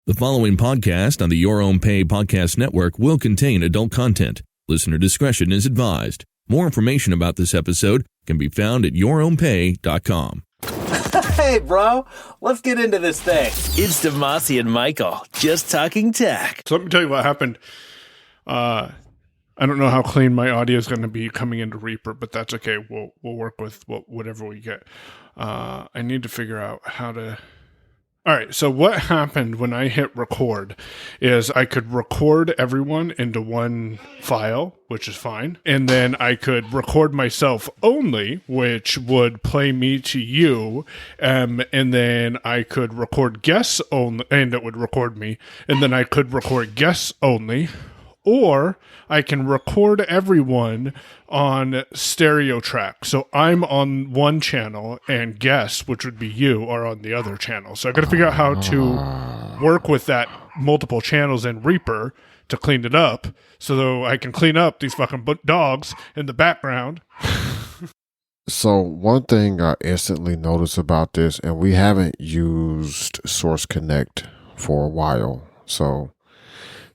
The following podcast on the Your Own Pay podcast network will contain adult content. Listener discretion is advised. More information about this episode can be found at yourownpay.com. Hey, bro, let's get into this thing. It's Damashe and Michael, just talking tech. So let me tell you what happened. I don't know how clean my audio is going to be coming into Reaper, but that's okay. We'll work with whatever we get. I need to figure out how to... All right, so what happened when I hit record is I could record everyone into one file, which is fine, and then I could record myself only, which would play me to you, and then I could record guests only, and it would record me, and then I could record guests only, or I can record everyone on stereo track. So I'm on one channel and guests, which would be you, are on the other channel. So I got to figure out how to work with that multiple channels in Reaper to clean it up so I can clean up these fucking dogs in the background. So one thing I instantly noticed about this, and we haven't used Source Connect for a while, so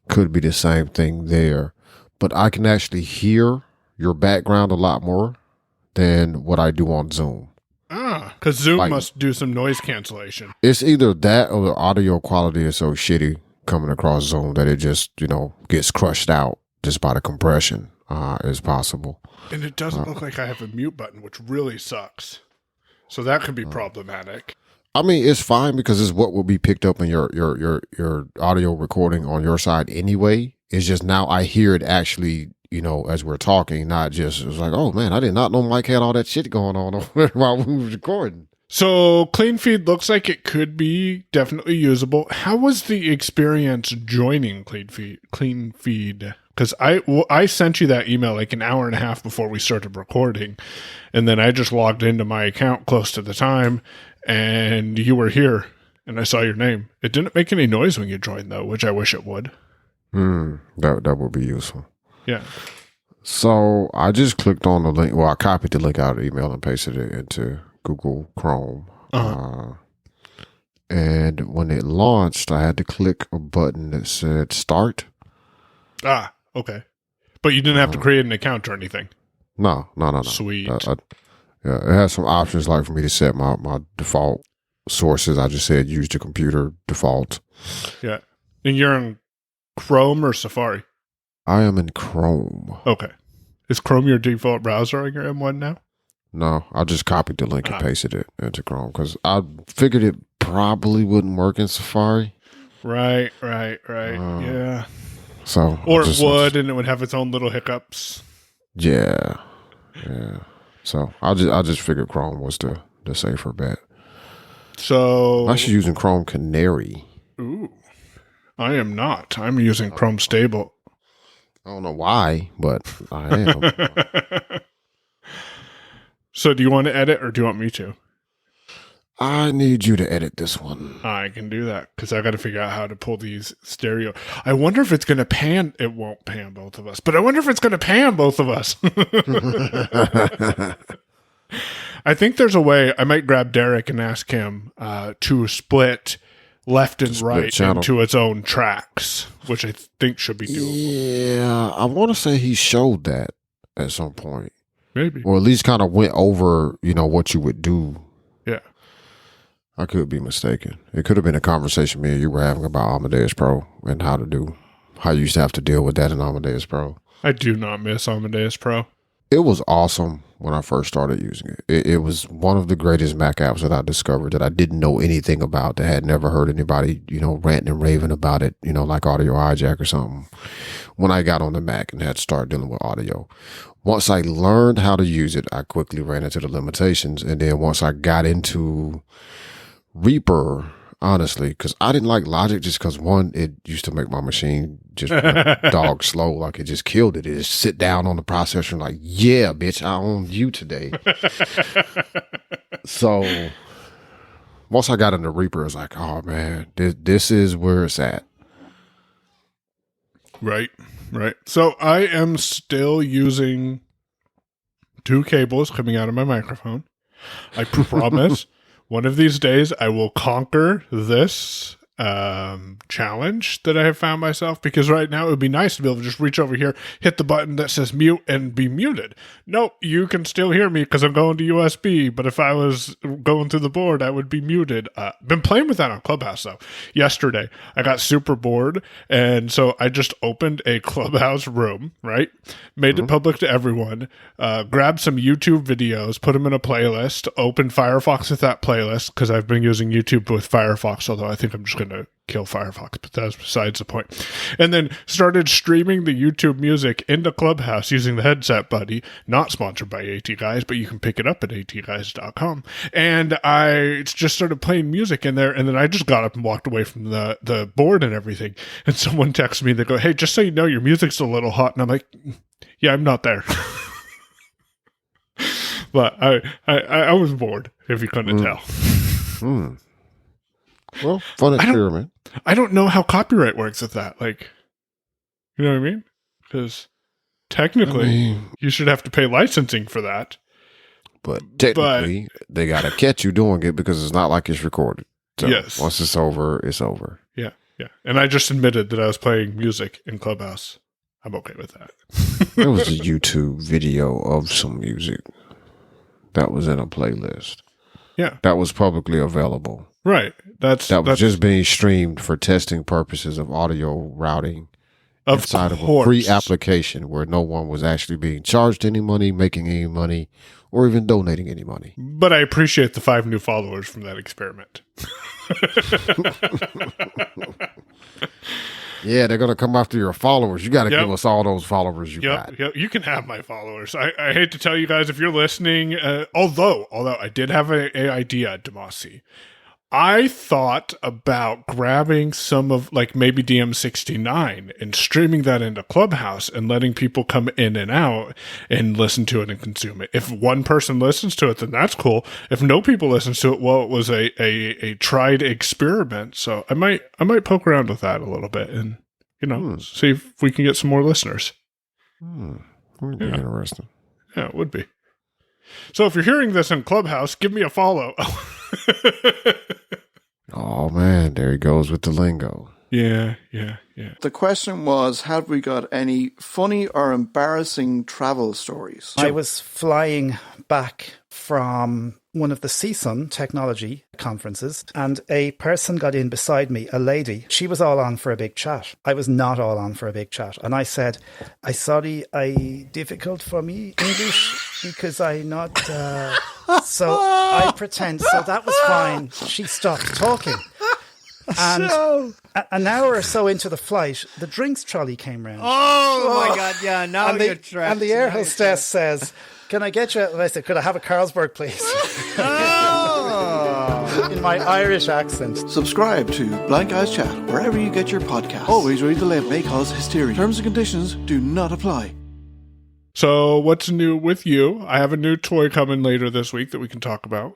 could be the same thing there, but I can actually hear your background a lot more than what I do on Zoom. Because Zoom must do some noise cancellation. It's either that or the audio quality is so shitty coming across Zoom that it just, gets crushed out just by the compression is possible. And it doesn't look like I have a mute button, which really sucks. So that could be problematic. I mean, it's fine because it's what will be picked up in your audio recording on your side anyway. It's just now I hear it actually, as we're talking, not just, it's like, oh man, I did not know Mike had all that shit going on while we were recording. So Clean Feed looks like it could be definitely usable. How was the experience joining Clean Feed? Because I sent you that email like an hour and a half before we started recording. And then I just logged into my account close to the time. And you were here, and I saw your name. It didn't make any noise when you joined, though, which I wish it would. That would be useful. Yeah. So I just clicked on the link. Well, I copied the link out of the email and pasted it into Google Chrome. And when it launched, I had to click a button that said Start. Okay. But you didn't have to create an account or anything. No. Sweet. Yeah, it has some options like for me to set my default sources. I just said use the computer default. Yeah. And you're in Chrome or Safari? I am in Chrome. Okay. Is Chrome your default browser on your M1 now? No, I just copied the link and pasted it into Chrome because I figured it probably wouldn't work in Safari. Right. Yeah. So, or it would, and it would have its own little hiccups. Yeah. So I just figured Chrome was the safer bet. So I'm actually using Chrome Canary. Ooh, I am not. I'm using Chrome Stable. I don't know why, but I am. So do you want to edit or do you want me to? I need you to edit this one. I can do that because I got to figure out how to pull these stereo. I wonder if it's going to pan. It won't pan both of us, but I wonder if it's going to pan both of us. I think there's a way. I might grab Derek and ask him to split left and right channel into its own tracks, which I think should be doable. Yeah, I want to say he showed that at some point. Maybe. Or at least kind of went over, what you would do. Yeah. I could be mistaken. It could have been a conversation me and you were having about Amadeus Pro and how you used to have to deal with that in Amadeus Pro. I do not miss Amadeus Pro. It was awesome when I first started using it. It was one of the greatest Mac apps that I discovered that I didn't know anything about, that had never heard anybody, ranting and raving about it, like Audio Hijack or something. When I got on the Mac and had to start dealing with audio. Once I learned how to use it, I quickly ran into the limitations. And then once I got into Reaper, honestly, because I didn't like Logic just because, one, it used to make my machine just dog slow, like it just killed it. It just sit down on the processor and like, yeah, bitch, I own you today. So once I got into Reaper, it's like, oh man, this is where it's at. Right. So I am still using 2 cables coming out of my microphone. I promise one of these days I will conquer this challenge that I have found myself, because right now it would be nice to be able to just reach over here, hit the button that says mute, and be muted. Nope, you can still hear me because I'm going to USB, but if I was going through the board, I would be muted. Been playing with that on Clubhouse, though. Yesterday, I got super bored, and so I just opened a Clubhouse room, right? Made it public to everyone, grabbed some YouTube videos, put them in a playlist, opened Firefox with that playlist, because I've been using YouTube with Firefox, although I think I'm just going to kill Firefox, but that's besides the point. And then started streaming the YouTube music into Clubhouse using the Headset Buddy, not sponsored by AT Guys, but you can pick it up at atguys.com. And I just started playing music in there, and then I just got up and walked away from the board and everything. And someone texted me, they go, "Hey, just so you know, your music's a little hot." And I'm like, yeah, I'm not there. But I was bored, if you couldn't tell. Well, fun experiment. I don't know how copyright works with that. Like, you know what I mean? Because technically, you should have to pay licensing for that. But technically, they got to catch you doing it because it's not like it's recorded. So yes. Once it's over, it's over. Yeah, yeah. And I just admitted that I was playing music in Clubhouse. I'm okay with that. There was a YouTube video of some music that was in a playlist. Yeah. That was publicly available. Right. That was just being streamed for testing purposes of audio routing inside of a free application where no one was actually being charged any money, making any money, or even donating any money. But I appreciate the 5 new followers from that experiment. Yeah, they're going to come after your followers. You got to give us all those followers you got. Yep, you can have my followers. I hate to tell you guys, if you're listening, although I did have an idea, Damashe. I thought about grabbing some of, like, maybe DM69 and streaming that into Clubhouse and letting people come in and out and listen to it and consume it. If one person listens to it, then that's cool. If no people listens to it, well, it was a tried experiment. So I might poke around with that a little bit and, see if we can get some more listeners. Would be interesting. Yeah, it would be. So if you're hearing this in Clubhouse, give me a follow. Oh, man, there he goes with the lingo. Yeah. The question was, have we got any funny or embarrassing travel stories? I was flying back from one of the CSUN technology conferences, and a person got in beside me, a lady. She was all on for a big chat. I was not all on for a big chat. And I said, I difficult for me English because I not... So I pretend. So that was fine. She stopped talking. And an hour or so into the flight, the drinks trolley came round. Oh my God, yeah, now you're trapped. And the air hostess says, "Can I get you?" And I said, "Could I have a Carlsberg, please?" In my Irish accent. Subscribe to Blind Guys Chat wherever you get your podcast. Always read the label, may cause hysteria. Terms and conditions do not apply. So what's new with you? I have a new toy coming later this week that we can talk about.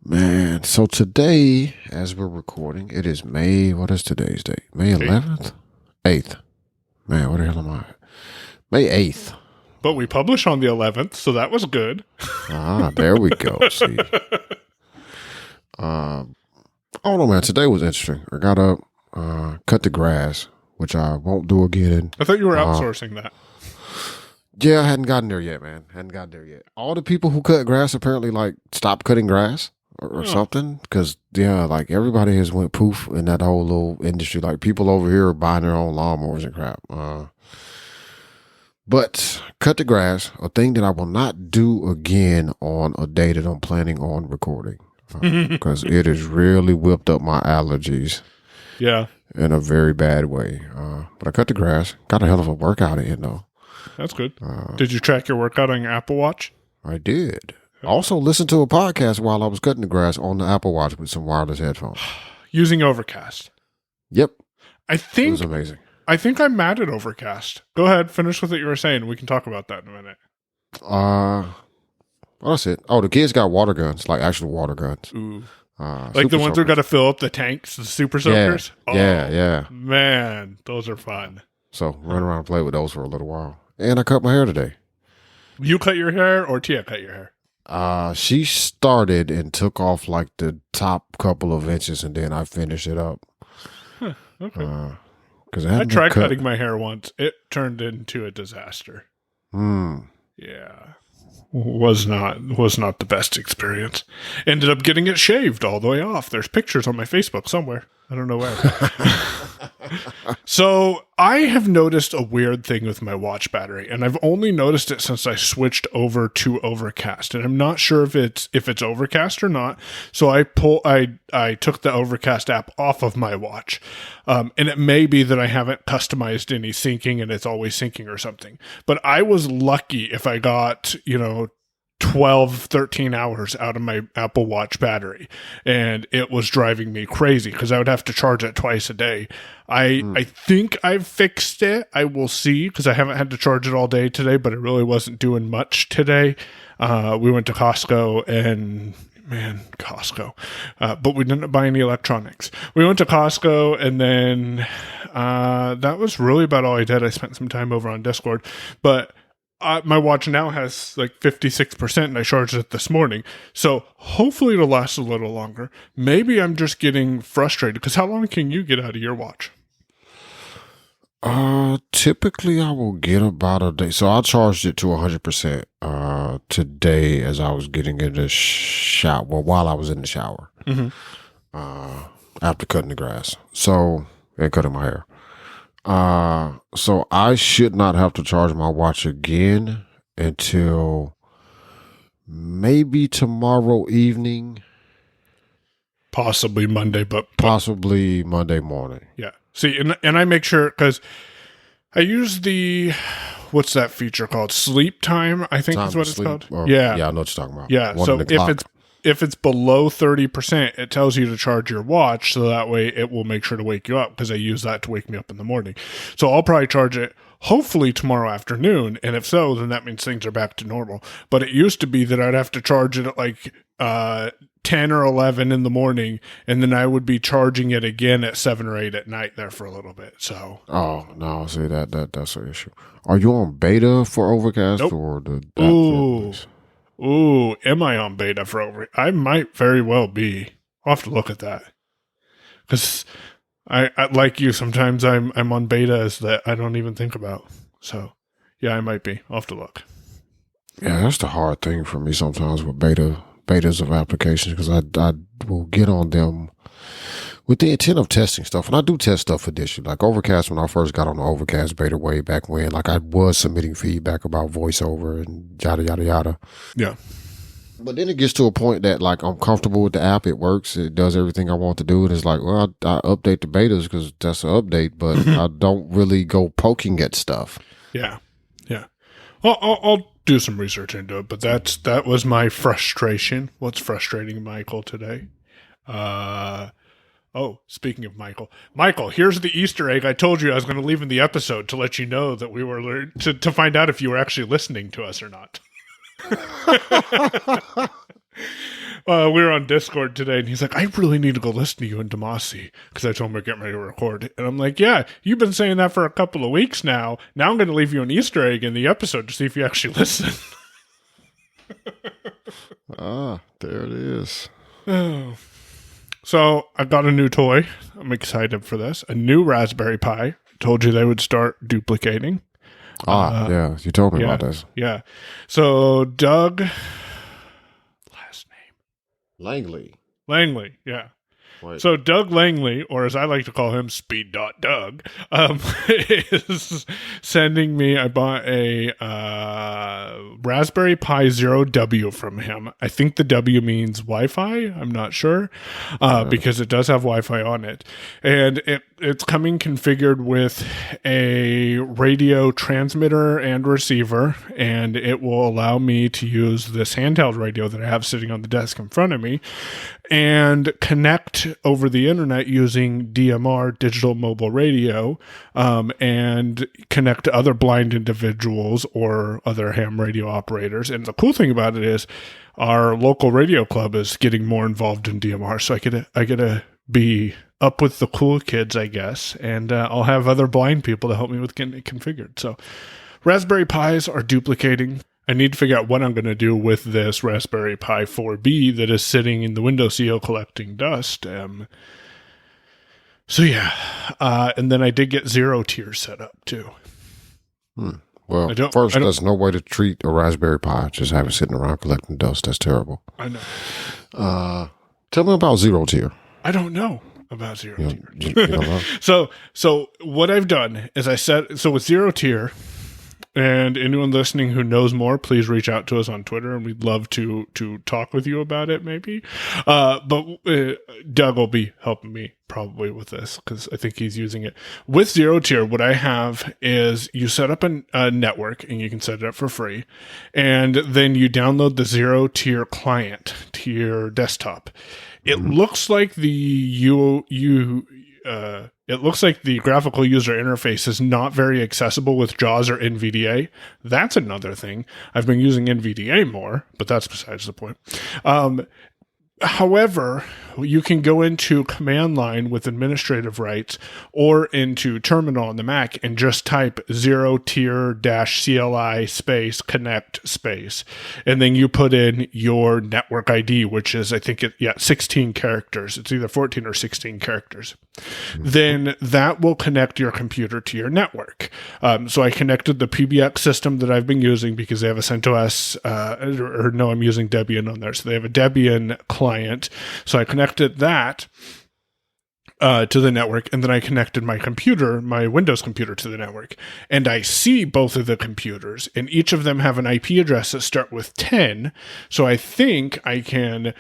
Man, so today, as we're recording, it is May, what is today's date? May 11th? 8th. Man, what the hell am I? May 8th. But we publish on the 11th, so that was good. There we go. See. I don't know, man. Today was interesting. I got up, cut the grass, which I won't do again. I thought you were outsourcing that. Yeah, I hadn't gotten there yet, man. All the people who cut grass apparently, like, stopped cutting grass or something. Because, like, everybody has went poof in that whole little industry. Like, people over here are buying their own lawnmowers and crap. But cut the grass, a thing that I will not do again on a day that I'm planning on recording. Because it has really whipped up my allergies. Yeah. In a very bad way. But I cut the grass. Got a hell of a workout in, though. That's good. Did you track your workout on your Apple Watch? I did. Also listened to a podcast while I was cutting the grass on the Apple Watch with some wireless headphones. Using Overcast. Yep. It was amazing. I think I'm mad at Overcast. Go ahead, finish with what you were saying. We can talk about that in a minute. What's it? Oh, the kids got water guns, like actual water guns. Ooh. Like the ones who got to fill up the tanks, the super soakers? Yeah. Man, those are fun. So run around and play with those for a little while. And I cut my hair today. You cut your hair or Tia cut your hair? She started and took off like the top couple of inches, and then I finished it up. Huh, okay. Because I tried cutting my hair once. It turned into a disaster. Yeah. Was not the best experience. Ended up getting it shaved all the way off. There's pictures on my Facebook somewhere. I don't know where. So I have noticed a weird thing with my watch battery, and I've only noticed it since I switched over to Overcast, and I'm not sure if it's Overcast or not. So I took the Overcast app off of my watch, and it may be that I haven't customized any syncing, and it's always syncing or something. But I was lucky if I got 12, 13 hours out of my Apple Watch battery, and it was driving me crazy because I would have to charge it twice a day. I think I've fixed it. I will see, because I haven't had to charge it all day today, but it really wasn't doing much today. We went to Costco and Costco. But we didn't buy any electronics. We went to Costco, and then that was really about all I did. I spent some time over on Discord, but my watch now has like 56%, and I charged it this morning. So hopefully it'll last a little longer. Maybe I'm just getting frustrated, because how long can you get out of your watch? Typically I will get about a day. So I charged it to 100% today as I was getting in the shower. Well, while I was in the shower, after cutting the grass. And cutting my hair. So I should not have to charge my watch again until maybe tomorrow evening. Possibly Monday, but possibly Monday morning. Yeah. See, and I make sure, because I use what's that feature called? Sleep time, I think is what it's called. Yeah, I know what you're talking about. Yeah, so if it's below 30%, it tells you to charge your watch, so that way it will make sure to wake you up, because I use that to wake me up in the morning. So I'll probably charge it hopefully tomorrow afternoon, and if so, then that means things are back to normal. But it used to be that I'd have to charge it at like 10 or 11 in the morning, and then I would be charging it again at 7 or 8 at night there for a little bit. So no, see that's an issue. Are you on beta for Overcast? Nope. Or the Ooh, am I on beta for Overcast? I might very well be. I'll have to look at that, because I like you, sometimes I'm on betas that I don't even think about. So yeah, I might be. I'll have to look. Yeah, that's the hard thing for me sometimes with betas of applications, because I will get on them with the intent of testing stuff. And I do test stuff for this. Like Overcast, when I first got on the Overcast beta way back when, like I was submitting feedback about voiceover and yada, yada, yada. Yeah. But then it gets to a point that like I'm comfortable with the app. It works. It does everything I want to do. And it's like, well, I update the betas because that's an update, but I don't really go poking at stuff. Yeah. Yeah. Well, I'll do some research into it, but that was my frustration. What's frustrating Michael today? Speaking of Michael, here's the Easter egg I told you I was going to leave in the episode to let you know that we were to find out if you were actually listening to us or not. We were on Discord today, and he's like, I really need to go listen to you in Damashe, because I told him we're getting ready to record. And I'm like, yeah, you've been saying that for a couple of weeks now. Now I'm going to leave you an Easter egg in the episode to see if you actually listen. There it is. So I got a new toy. I'm excited for this. A new Raspberry Pi. Told you they would start duplicating. Yeah, you told me about this. Yeah. So Doug, last name Langley. Yeah. Wait. So Doug Langley, or as I like to call him, Speed Doug, is sending me. I bought a Raspberry Pi Zero W from him. I think the W means Wi-Fi. I'm not sure, because it does have Wi-Fi on it, and it's coming configured with a radio transmitter and receiver, and it will allow me to use this handheld radio that I have sitting on the desk in front of me and connect over the internet using DMR, digital mobile radio, and connect to other blind individuals or other ham radio operators. And the cool thing about it is our local radio club is getting more involved in DMR, so I get to be up with the cool kids, I guess, and I'll have other blind people to help me with getting it configured. So Raspberry Pis are duplicating. I need to figure out what I'm going to do with this Raspberry Pi 4B that is sitting in the windowsill collecting dust. So yeah, and then I did get Zerotier set up too. Well, first, there's no way to treat a Raspberry Pi. Just have it sitting around collecting dust. That's terrible. I know. Tell me about Zerotier. I don't know about Zerotier. You don't know? So what I've done is with Zerotier, and anyone listening who knows more, please reach out to us on Twitter, and we'd love to talk with you about it, maybe. But Doug will be helping me probably with this because I think he's using it. With Zerotier, what I have is you set up a network, and you can set it up for free, and then you download the Zerotier client to your desktop. It looks like it looks like the graphical user interface is not very accessible with JAWS or NVDA. That's another thing. I've been using NVDA more, but that's besides the point. However, you can go into command line with administrative rights or into terminal on the Mac and just type Zerotier-CLI space connect space. And then you put in your network ID, which is, I think, 16 characters. It's either 14 or 16 characters. Then that will connect your computer to your network. So I connected the PBX system that I've been using because they have a CentOS, I'm using Debian on there. So they have a Debian client. So I connected that to the network, and then I connected my Windows computer to the network. And I see both of the computers, and each of them have an IP address that start with 10. So I think I can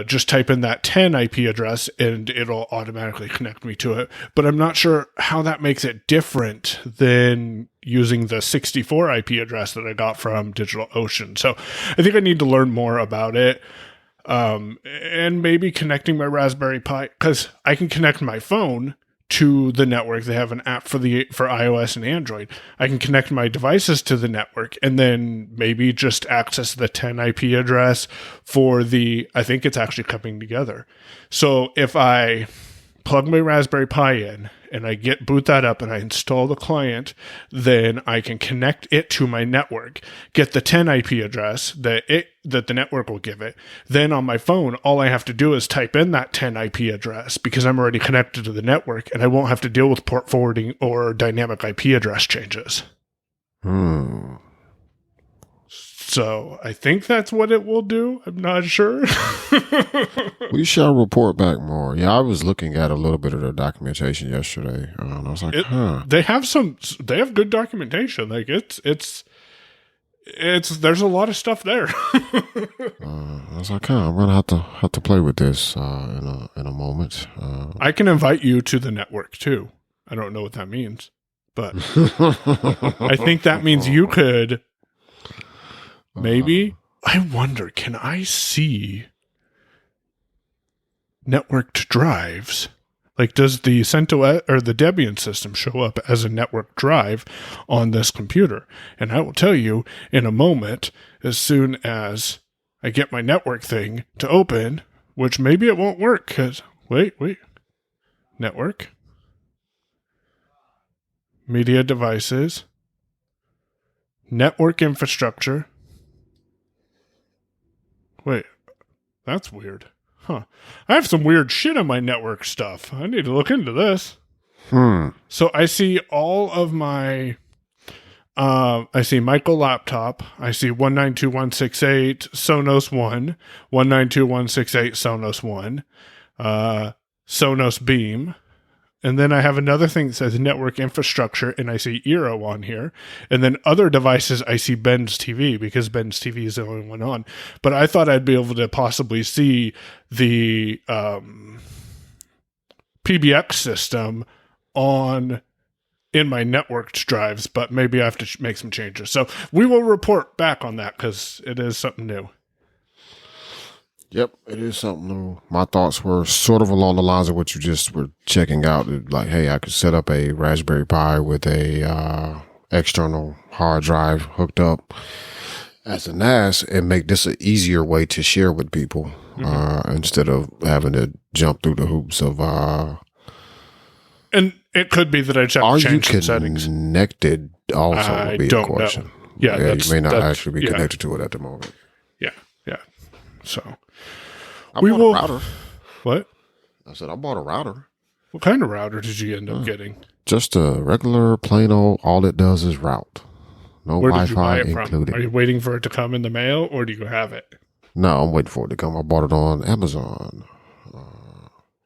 just type in that 10 IP address and it'll automatically connect me to it. But I'm not sure how that makes it different than using the 64 IP address that I got from DigitalOcean. So I think I need to learn more about it. And maybe connecting my Raspberry Pi, because I can connect my phone to the network. They have an app for iOS and Android. I can connect my devices to the network and then maybe just access the 10 IP address for I think it's actually coming together. So if I plug my Raspberry Pi in and I boot that up and I install the client, then I can connect it to my network, get the 10 IP address that the network will give it. Then on my phone, all I have to do is type in that 10 IP address because I'm already connected to the network, and I won't have to deal with port forwarding or dynamic IP address changes. So I think that's what it will do. I'm not sure. We shall report back more. Yeah, I was looking at a little bit of their documentation yesterday. And I was like, They have good documentation. Like there's a lot of stuff there. I was like, I'm gonna have to play with this in a moment. I can invite you to the network too. I don't know what that means, but I think that means you could. Maybe. I wonder, can I see networked drives? Like, does the CentOS or the Debian system show up as a network drive on this computer? And I will tell you in a moment, as soon as I get my network thing to open, which maybe it won't work because, wait, network, media devices, network infrastructure. Wait, that's weird. Huh. I have some weird shit on my network stuff. I need to look into this. So I see all of my, I see Michael laptop. I see 192.168 Sonos 1, 192.168 Sonos 1, Sonos Beam. And then I have another thing that says network infrastructure, and I see Eero on here. And then other devices, I see Ben's TV, because Ben's TV is the only one on. But I thought I'd be able to possibly see the PBX system in my networked drives, but maybe I have to make some changes. So we will report back on that, because it is something new. Yep, it is something new. My thoughts were sort of along the lines of what you just were checking out. Like, hey, I could set up a Raspberry Pi with a external hard drive hooked up as a NAS and make this an easier way to share with people instead of having to jump through the hoops of... And it could be that I just have to change some settings. Connected also would be a question. Yeah, you may not actually be connected to it at the moment. Yeah. So I bought a router. What? I said I bought a router. What kind of router did you end up getting? Just a regular, plain old. All it does is route. No Where did you buy Wi-Fi it from? included. Are you waiting for it to come in the mail, or do you have it? No, I'm waiting for it to come. I bought it on Amazon.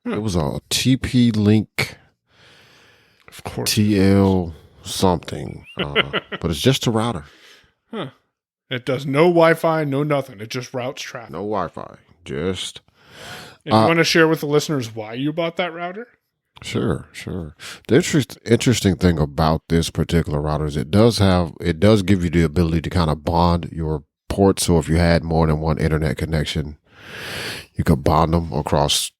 It was a TP Link, Of course. TL something, but it's just a router. Huh. It does no Wi-Fi, no nothing. It just routes traffic. No Wi-Fi, just. And you want to share with the listeners why you bought that router? Sure. The interesting thing about this particular router is it does give you the ability to kind of bond your ports. So if you had more than one internet connection, you could bond them across,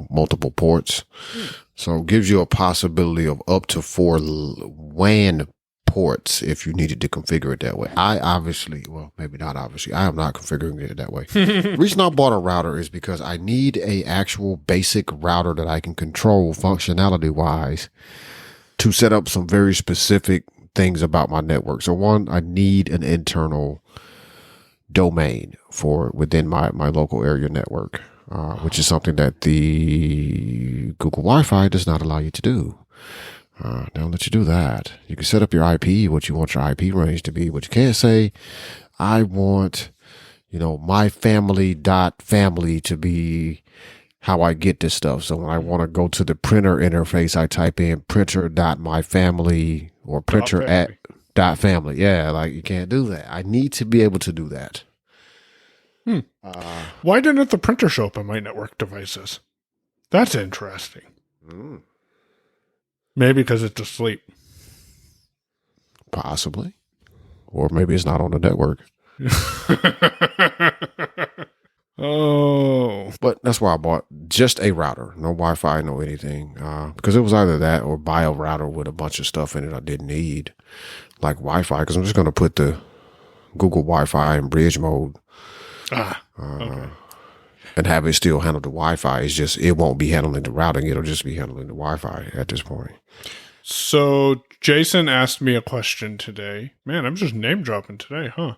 multiple ports. So it gives you a possibility of up to 4 WAN ports if you needed to configure it that way. I am not configuring it that way. The reason I bought a router is because I need a actual basic router that I can control functionality wise to set up some very specific things about my network. So one, I need an internal domain for within my local area network, which is something that the Google Wi-Fi does not allow you to do. They don't let you do that. You can set up your IP, what you want your IP range to be, but you can't say, I want, my family to be how I get this stuff. So when I want to go to the printer interface, I type in printer.myfamily or printer@.family. Yeah, like you can't do that. I need to be able to do that. Why didn't the printer show up on my network devices? That's interesting. Maybe because it's asleep. Possibly. Or maybe it's not on the network. Oh. But that's why I bought just a router. No Wi-Fi, no anything. Because it was either that or buy a router with a bunch of stuff in it I didn't need. Like Wi-Fi, because I'm just going to put the Google Wi-Fi in bridge mode. Okay. And have it still handle the Wi-Fi. It's just, it won't be handling the routing. It'll just be handling the Wi-Fi at this point. So Jason asked me a question today. Man, I'm just name dropping today, huh?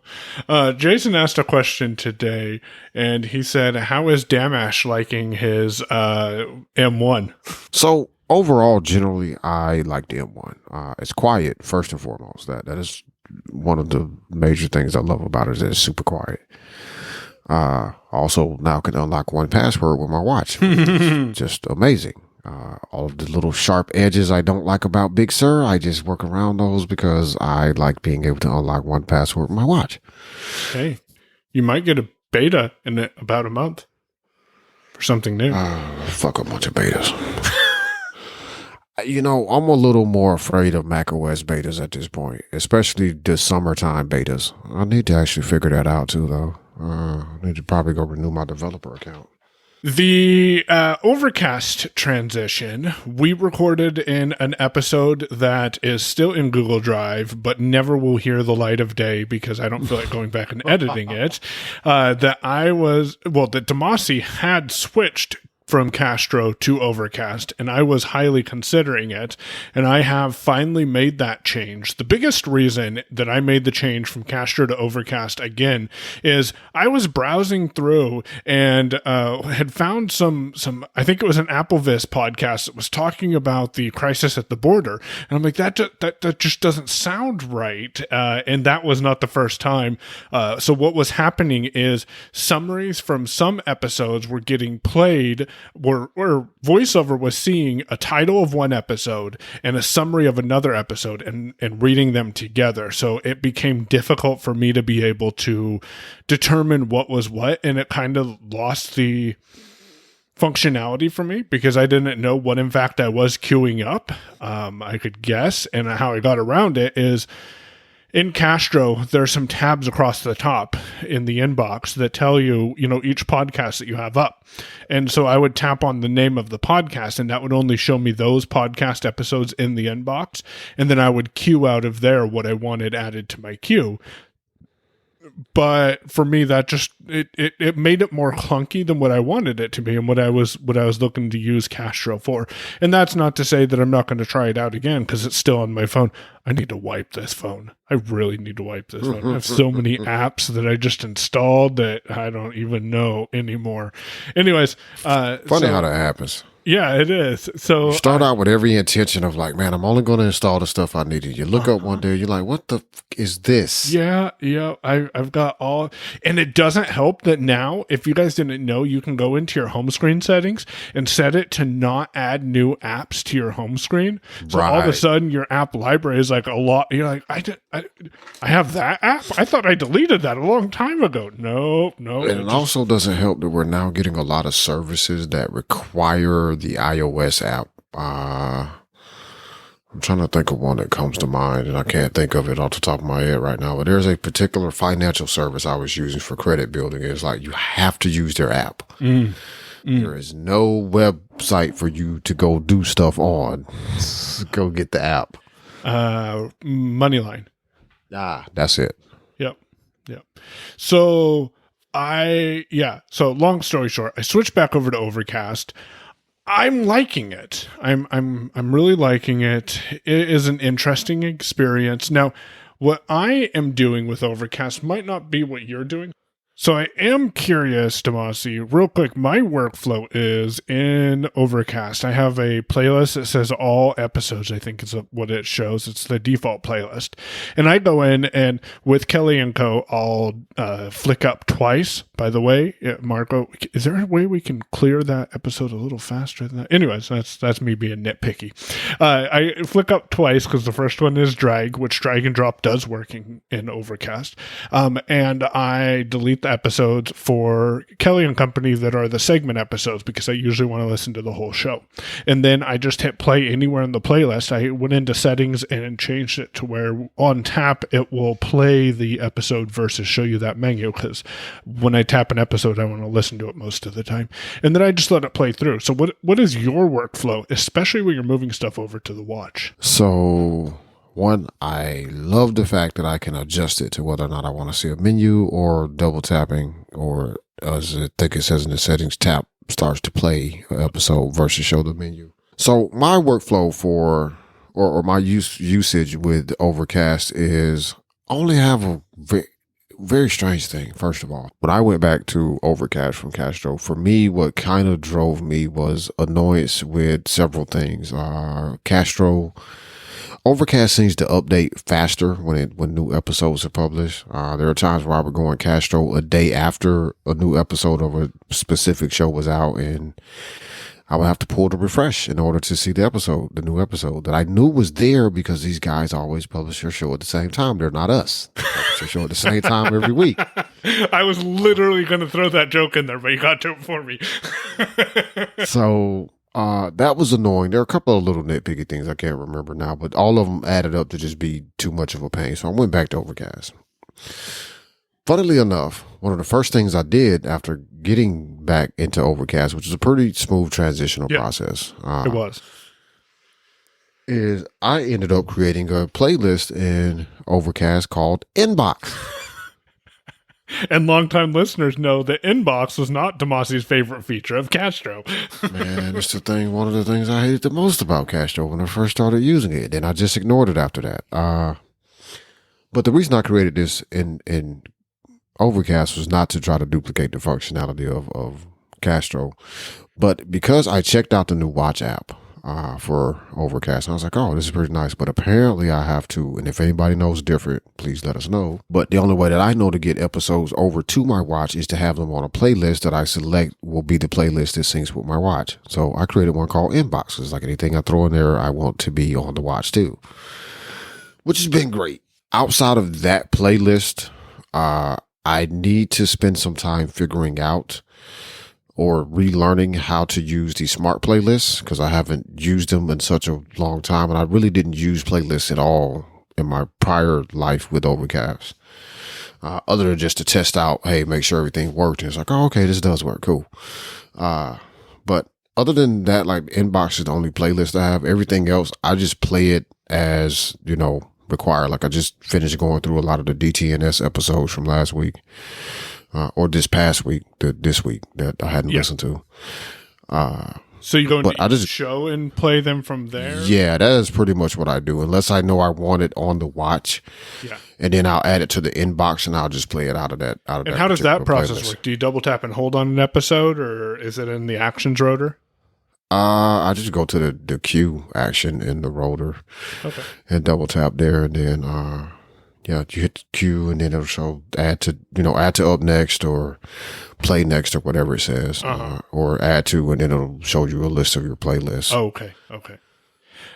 Jason asked a question today, and he said, how is Damashe liking his M1? So overall, generally, I like the M1. It's quiet, first and foremost. That is one of the major things I love about it, is that it's super quiet. Also now can unlock 1Password with my watch. Just amazing. All of the little sharp edges I don't like about Big Sur, I just work around those because I like being able to unlock 1Password with my watch. Hey, you might get a beta in about a month for something new. Fuck a bunch of betas. I'm a little more afraid of macOS betas at this point, especially the summertime betas. I need to actually figure that out too, though. I need to probably go renew my developer account. The Overcast transition, we recorded in an episode that is still in Google Drive, but never will hear the light of day because I don't feel like going back and editing it. That Damashe had switched from Castro to Overcast, and I was highly considering it, and I have finally made that change. The biggest reason that I made the change from Castro to Overcast again is I was browsing through and had found some I think it was an AppleVis podcast that was talking about the crisis at the border, and I'm like, that just doesn't sound right, and that was not the first time. So what was happening is summaries from some episodes were getting played where VoiceOver was seeing a title of one episode and a summary of another episode and reading them together. So it became difficult for me to be able to determine what was what, and it kind of lost the functionality for me because I didn't know what in fact I was queuing up. I could guess, and how I got around it is in Castro, there's some tabs across the top in the inbox that tell you, each podcast that you have up. And so I would tap on the name of the podcast, and that would only show me those podcast episodes in the inbox. And then I would queue out of there what I wanted added to my queue. But for me, that just it made it more clunky than what I wanted it to be, and what I was looking to use Castro for. And that's not to say that I'm not going to try it out again, because it's still on my phone. I need to wipe this phone. I really need to wipe this phone. I have so many apps that I just installed that I don't even know anymore. Anyways, funny how that happens. Yeah, it is. So you start out with every intention of like, man, I'm only going to install the stuff I needed. You look up one day, you're like, what the is this? Yeah. I've got all, and it doesn't help that now, if you guys didn't know, you can go into your home screen settings and set it to not add new apps to your home screen. So all of a sudden, your app library is like a lot. You're like, I have that app. I thought I deleted that a long time ago. No. And it also doesn't help that we're now getting a lot of services that require the iOS app. I'm trying to think of one that comes to mind, and I can't think of it off the top of my head right now. But there's a particular financial service I was using for credit building. It's like you have to use their app. There is no website for you to go do stuff on. Go get the app. Moneyline. That's it. Yep. So long story short, I switched back over to Overcast. I'm liking it. I'm really liking it. It is an interesting experience. Now, what I am doing with Overcast might not be what you're doing. So I am curious, Damashe, real quick, my workflow is in Overcast. I have a playlist that says all episodes, I think is what it shows. It's the default playlist. And I go in, and with Kelly and Co., I'll flick up twice. By the way, Marco, is there a way we can clear that episode a little faster than that? Anyways, that's me being nitpicky. I flick up twice because the first one is drag, which drag and drop does work in Overcast. And I delete the episodes for Kelly and Company that are the segment episodes, because I usually want to listen to the whole show. And then I just hit play anywhere in the playlist. I went into settings and changed it to where on tap it will play the episode versus show you that menu, because when I tap an episode, I want to listen to it most of the time. And then I just let it play through. So what is your workflow, especially when you're moving stuff over to the watch? So one, I love the fact that I can adjust it to whether or not I want to see a menu, or double tapping, or as I think it says in the settings, tap starts to play an episode versus show the menu. So my workflow for, or my usage with Overcast is only have a very strange thing. First of all, when I went back to Overcast from Castro, for me, what kind of drove me was annoyance with several things. Overcast seems to update faster when new episodes are published. There are times where I would go on Castro a day after a new episode of a specific show was out, and I would have to pull the refresh in order to see the new episode that I knew was there, because these guys always publish their show at the same time. They're not us. They publish their show at the same time every week. I was literally going to throw that joke in there, but you got to it for me. So that was annoying. There are a couple of little nitpicky things I can't remember now, but all of them added up to just be too much of a pain. So I went back to Overcast. Funnily enough, one of the first things I did after getting back into Overcast, which is a pretty smooth transitional process, it was, is I ended up creating a playlist in Overcast called Inbox. And longtime listeners know that Inbox was not Damashe's favorite feature of Castro. Man, it's one of the things I hated the most about Castro when I first started using it. Then I just ignored it after that. But the reason I created this in Overcast was not to try to duplicate the functionality of Castro, but because I checked out the new Watch app for Overcast, I was like, oh, this is pretty nice. But apparently I have to, and if anybody knows different, please let us know. But the only way that I know to get episodes over to my watch is to have them on a playlist that I select will be the playlist that syncs with my watch. So I created one called Inbox. It's like anything I throw in there, I want to be on the watch too, which has been great. Outside of that playlist, I need to spend some time figuring out or relearning how to use the smart playlists, because I haven't used them in such a long time. And I really didn't use playlists at all in my prior life with Overcast, other than just to test out, hey, make sure everything worked. And it's like, oh, okay, this does work. Cool. But other than that, like Inbox is the only playlist I have. Everything else, I just play it as, require. Like I just finished going through a lot of the DTNS episodes from last week, or this past week, this week that I hadn't listened to. So you go into each show and play them from there? Yeah, that is pretty much what I do. Unless I know I want it on the watch. Yeah. And then I'll add it to the inbox and I'll just play it out of that. And how does that process work? Do you double tap and hold on an episode, or is it in the actions rotor? I just go to the Q action in the rotor and double tap there, and then you hit the Q, and then it'll show add to up next or play next or whatever it says, or add to, and then it'll show you a list of your playlists. Oh, okay.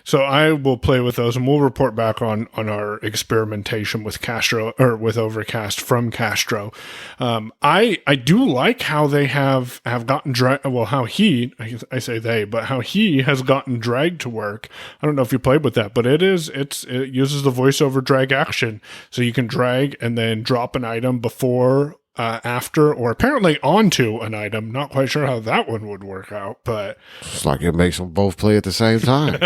So I will play with those, and we'll report back on our experimentation with Castro, or with Overcast from Castro. I do like how they have gotten how he, I say they, but how he has gotten drag to work. I don't know if you played with that, but it uses the voiceover drag action, so you can drag and then drop an item before, after, or apparently onto an item. Not quite sure how that one would work out, but it's like it makes them both play at the same time.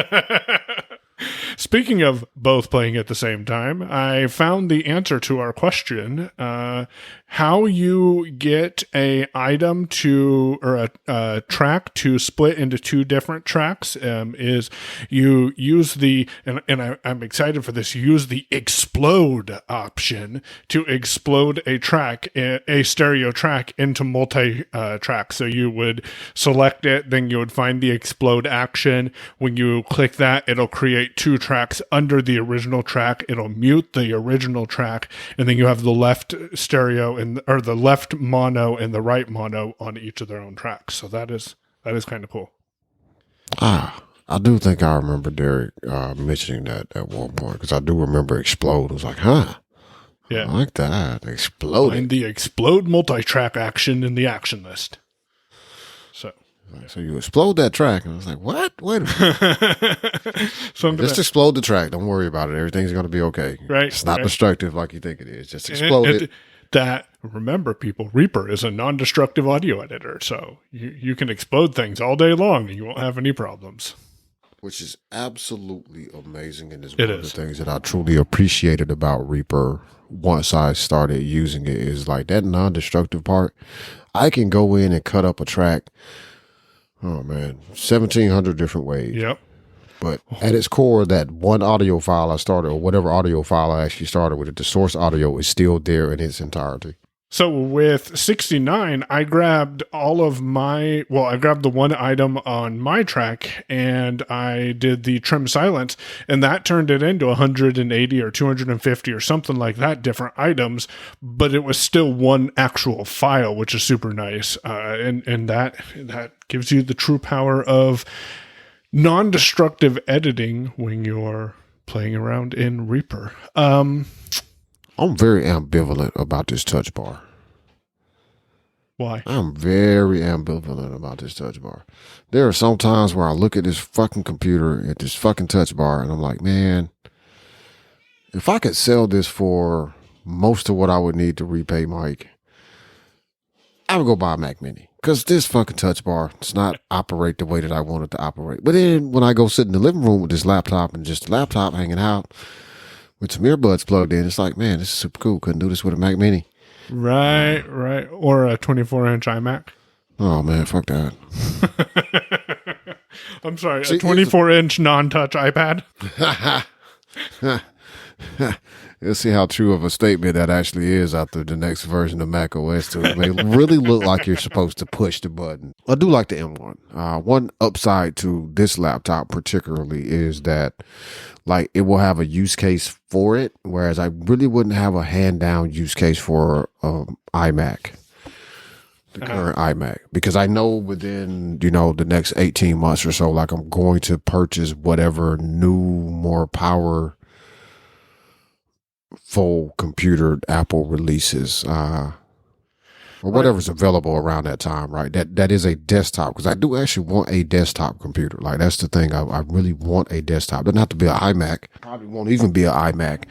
Speaking of both playing at the same time, I found the answer to our question. How you get a item to, or a track to split into two different tracks, is you use the, and I'm excited for this, you use the explode option to explode a track, a stereo track, into multi-track. So you would select it, then you would find the explode action. When you click that, it'll create two tracks under the original track. It'll mute the original track, and then you have the left stereo or the left mono and the right mono on each of their own tracks. So that is kind of cool. I do think I remember Derek mentioning that at one point, because I do remember explode. I was like, yeah, I like that. Explode. Find the explode multi-track action in the action list. So you explode that track, and I was like, what? Wait a minute. Just explode the track. Don't worry about it. Everything's going to be okay. Right. It's not destructive like you think it is. Just explode it. Remember, people, Reaper is a non-destructive audio editor, so you can explode things all day long and you won't have any problems. Which is absolutely amazing, and is one of the things that I truly appreciated about Reaper once I started using it, is like that non-destructive part. I can go in and cut up a track, 1,700 different ways. Yep. But at its core, that one audio file I started, or whatever audio file I actually started with, the source audio is still there in its entirety. So with 69, I grabbed I grabbed the one item on my track, and I did the trim silence, and that turned it into 180 or 250 or something like that different items, but it was still one actual file, which is super nice. And that gives you the true power of non-destructive editing when you're playing around in Reaper. I'm very ambivalent about this touch bar. Why? I'm very ambivalent about this touch bar. There are some times where I look at this fucking computer, at this fucking touch bar, and I'm like, man, if I could sell this for most of what I would need to repay Mike, I would go buy a Mac Mini. Because this fucking touch bar does not operate the way that I want it to operate. But then when I go sit in the living room with this laptop and just the laptop hanging out with some earbuds plugged in, it's like, man, this is super cool. Couldn't do this with a Mac Mini. Right. Or a 24-inch iMac. Oh, man, fuck that. I'm sorry, a 24-inch non-touch iPad? You'll see how true of a statement that actually is after the next version of Mac OS 2. It may really look like you're supposed to push the button. I do like the M1. One upside to this laptop particularly is that, like, it will have a use case for it, whereas I really wouldn't have a hand-down use case for iMac, the current iMac, because I know within, the next 18 months or so, like, I'm going to purchase whatever new, more power full computer Apple releases, or whatever's available around that time, right? That is a desktop, because I do actually want a desktop computer. Like, that's the thing. I really want a desktop. Doesn't have to be an iMac. Probably won't even be an iMac.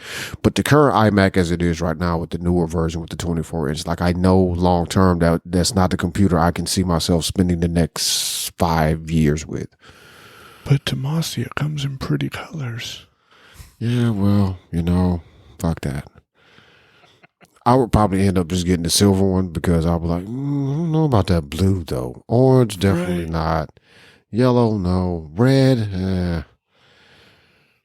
But the current iMac as it is right now with the newer version with the 24-inch, like, I know long term that's not the computer I can see myself spending the next 5 years with. But Damashe, it comes in pretty colors. Yeah, well, fuck that. I would probably end up just getting the silver one because I'll be like, I don't know about that blue though. Orange, definitely not. Yellow, no. Red,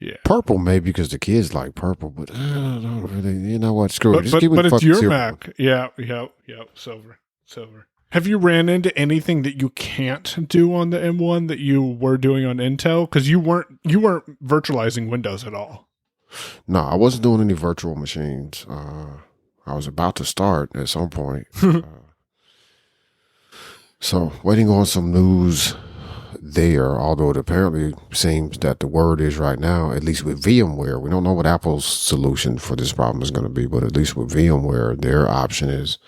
Yeah. Purple, maybe because the kids like purple, but I don't really. You know what? Screw it. Just give me But the it's fucking your silver Mac. one. Yeah. Silver. Have you ran into anything that you can't do on the M1 that you were doing on Intel? Because you weren't virtualizing Windows at all. No, I wasn't doing any virtual machines. I was about to start at some point. So waiting on some news there, although it apparently seems that the word is right now, at least with VMware, we don't know what Apple's solution for this problem is going to be, but at least with VMware, their option is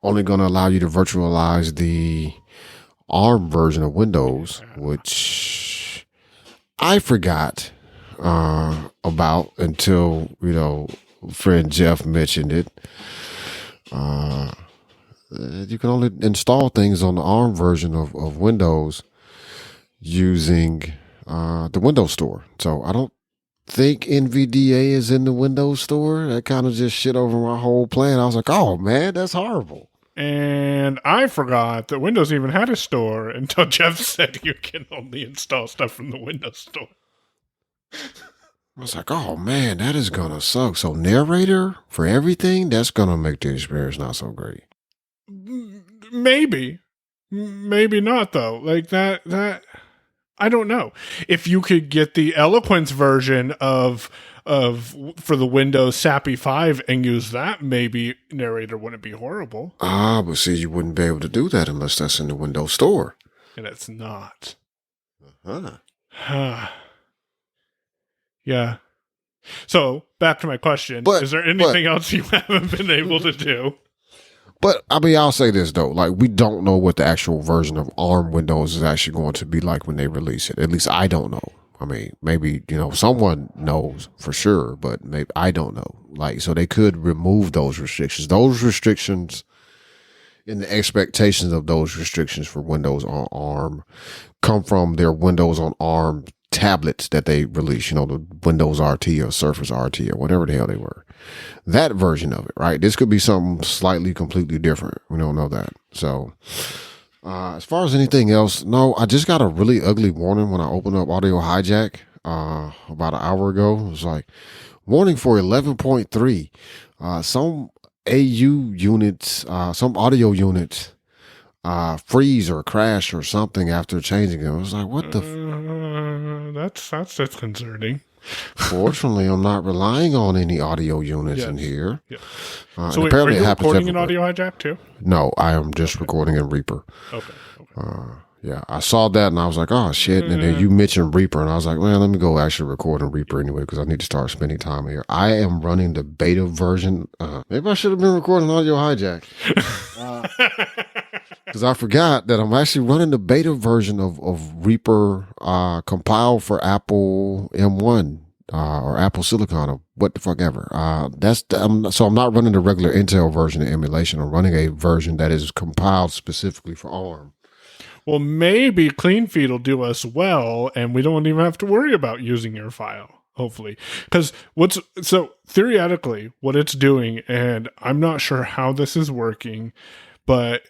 only going to allow you to virtualize the ARM version of Windows, which I forgot about until, friend Jeff mentioned it. You can only install things on the ARM version of Windows using the Windows Store. So I don't think NVDA is in the Windows Store. That kind of just shit over my whole plan. I was like, oh man, that's horrible. And I forgot that Windows even had a store until Jeff said you can only install stuff from the Windows Store. I was like, oh man, that is going to suck. So narrator for everything, that's going to make the experience not so great. Maybe not though. Like that I don't know. If you could get the Eloquence version of for the Windows SAPI 5 and use that, maybe narrator wouldn't be horrible. But see, you wouldn't be able to do that unless that's in the Windows Store. And it's not. Uh-huh. Yeah. So back to my question. Is there anything else you haven't been able to do? But I mean, I'll say this though, like we don't know what the actual version of ARM Windows is actually going to be like when they release it. At least I don't know. I mean, maybe, someone knows for sure, but maybe I don't know. Like, so they could remove those restrictions. Those restrictions and the expectations of those restrictions for Windows on ARM come from their Windows on ARM tablets that they release, the Windows RT or Surface RT or whatever the hell they were. That version of it, right? This could be something slightly, completely different. We don't know that. So, as far as anything else, no, I just got a really ugly warning when I opened up Audio Hijack about an hour ago. It was like, warning for 11.3. Some AU units, some audio units freeze or crash or something after changing them. I was like, what the that's concerning. Fortunately, I'm not relying on any audio units in here. Yeah. So wait, are you recording in Audio Hijack too? No, I am just recording in Reaper. Okay. Yeah, I saw that and I was like, oh shit. And then you mentioned Reaper and I was like, well, let me go actually record in Reaper anyway because I need to start spending time here. I am running the beta version. Maybe I should have been recording Audio Hijack. Because I forgot that I'm actually running the beta version of Reaper compiled for Apple M1 or Apple Silicon or what the fuck ever. So I'm not running the regular Intel version of emulation. I'm running a version that is compiled specifically for ARM. Well, maybe CleanFeed will do us well, and we don't even have to worry about using your file, hopefully. Because theoretically, what it's doing, and I'm not sure how this is working, but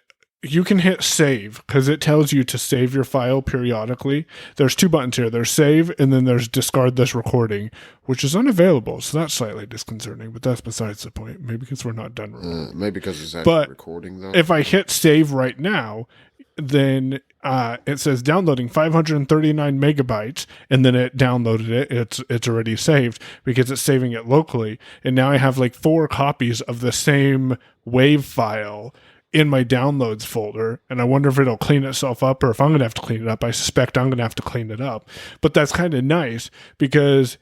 you can hit save because it tells you to save your file periodically. There's two buttons here. There's save, and then there's discard this recording, which is unavailable. So that's slightly disconcerting, but that's besides the point. Maybe because we're not done recording. Maybe because it's actually recording, though. If I hit save right now, then it says downloading 539 megabytes, and then it downloaded it. It's already saved because it's saving it locally. And now I have like 4 copies of the same WAV file in my downloads folder, and I wonder if it'll clean itself up or if I'm going to have to clean it up. I suspect I'm going to have to clean it up. But that's kind of nice because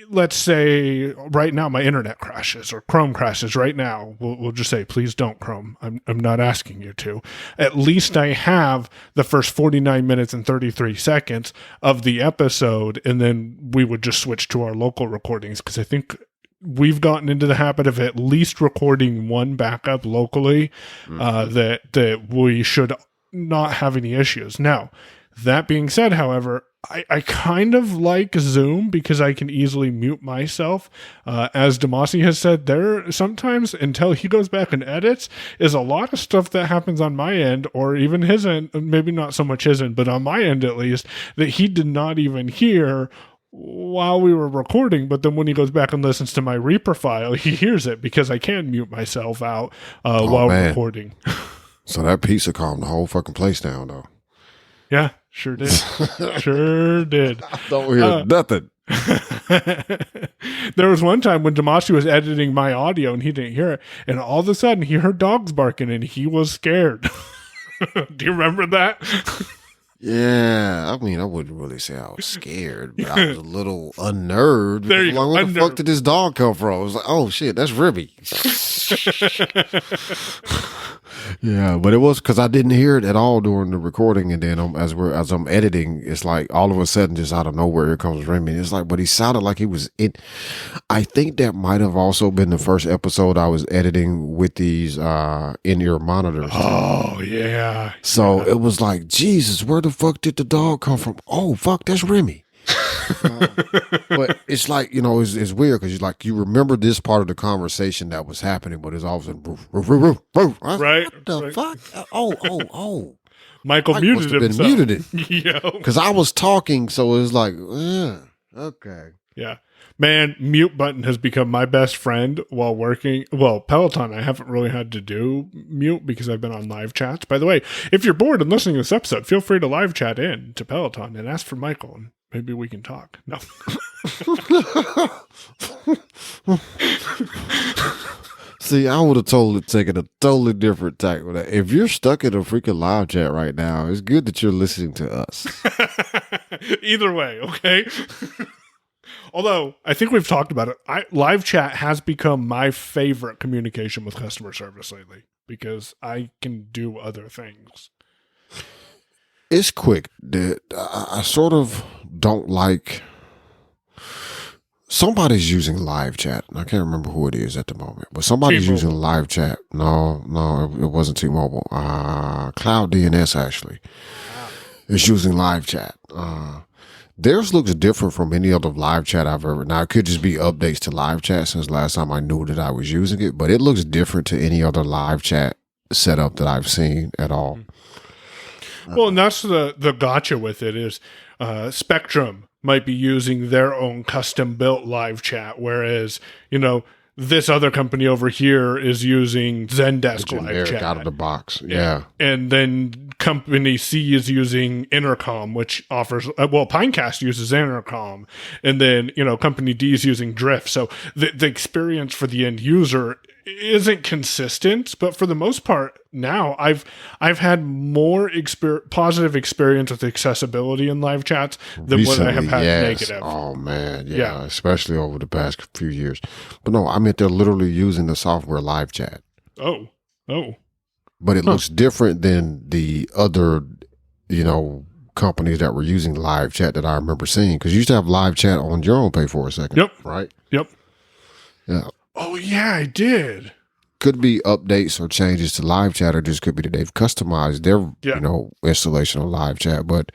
let's say right now my internet crashes or Chrome crashes right now. We'll just say, please don't, Chrome. I'm not asking you to. At least I have the first 49 minutes and 33 seconds of the episode, and then we would just switch to our local recordings because I think we've gotten into the habit of at least recording one backup locally that we should not have any issues. Now, That being said, however, I kind of like Zoom because I can easily mute myself. As Damashe has said, there sometimes, until he goes back and edits, is a lot of stuff that happens on my end, or even his end, maybe not so much his end, but on my end at least, that he did not even hear while we were recording. But then when he goes back and listens to my Reaper file, he hears it because I can mute myself out while recording. So that pizza calmed the whole fucking place down, though. Yeah, sure did. Sure did. I don't hear nothing. There was one time when Damashe was editing my audio and he didn't hear it, and all of a sudden he heard dogs barking and he was scared. Do you remember that? Yeah, I mean, I wouldn't really say I was scared, but I was a little unnerved. There you go. Where the fuck did this dog come from? I was like, oh shit, that's Ribby. Yeah, but it was because I didn't hear it at all during the recording, and then as I'm editing, it's like all of a sudden, just out of nowhere, here comes Remy. It's like, but he sounded like he was it. I think that might have also been the first episode I was editing with these in-ear monitors. Oh yeah. So it was like, Jesus, where the fuck did the dog come from? Oh fuck, that's Remy. But it's like, it's weird because you remember this part of the conversation that was happening, but it's all of a sudden right. What the fuck? Oh. Michael Mike muted himself. Muted it. Because I was talking, so it was like, okay. Yeah. Man, mute button has become my best friend while working. Well, Peloton, I haven't really had to do mute because I've been on live chats. By the way, if you're bored and listening to this episode, feel free to live chat in to Peloton and ask for Michael, and maybe we can talk. No. See, I would have taken a totally different tack with that. If you're stuck in a freaking live chat right now, it's good that you're listening to us. Either way, okay? Although, I think we've talked about it. Live chat has become my favorite communication with customer service lately because I can do other things. It's quick. I sort of don't like... Somebody's using live chat. I can't remember who it is at the moment, but somebody's T-Mobile. using live chat. No, it wasn't T-Mobile. Cloud DNS actually is using live chat. Theirs looks different from any other live chat I've ever. Now it could just be updates to live chat since last time I knew that I was using it, but it looks different to any other live chat setup that I've seen at all. Well, and that's the gotcha with it is Spectrum might be using their own custom built live chat, whereas, this other company over here is using Zendesk live chat out of the box. Yeah. And then company C is using Intercom, which offers, Pinecast uses Intercom. And then, company D is using Drift. So the experience for the end user isn't consistent, but for the most part now I've had more positive experience with accessibility in live chats than Recently, what I have had negative. Oh man, yeah, especially over the past few years. But no, I mean they're literally using the software live chat. Oh. But it looks different than the other, companies that were using live chat that I remember seeing. Because you used to have live chat on your own pay for a second. Yep. Right? Yep. Yeah. Oh, yeah, I did. Could be updates or changes to live chat, or just could be that they've customized their, installation of live chat. But